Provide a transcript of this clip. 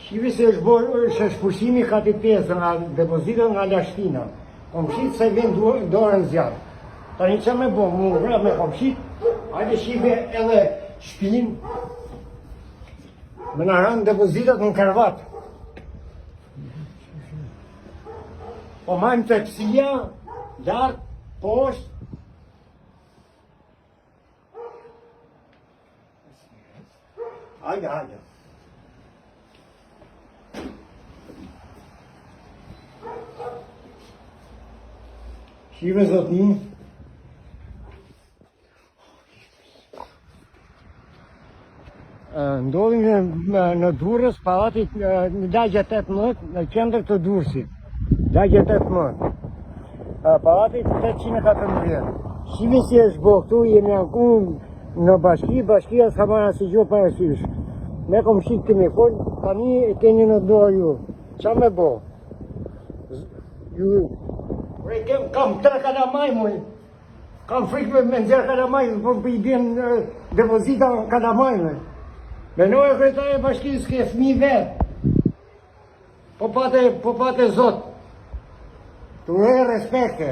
Shive se është shpushimi ka të pesë nga depozitët nga Lashtina. Komshit se vjen dorën zjarë. Tani që me bo, mu vra me komshit, hajde shive edhe shpin, me në rënë depozitët në karvat. Po majmë të pësia, lartë, poshtë. Hajde. Shive zotni. Ndodhin në Durrës, pallati në lagja 18, në qendër të Durrësit. Lagja 18. Pallati 814. Shive si është bo këtu, jemi anku në bashkia s'ka marrë asnjë gjë parasysh. Me komshit kemi fol, tani e keni në dorë ju. Qa me bo? Kam 3 kalamaj, muj. Kam frikë me nxerë kalamaj, po i bjen depozita kalamajme. Menoj e kryetare e bashkisë ke fëmijë vetë. Po pate zot. Tu e respekte.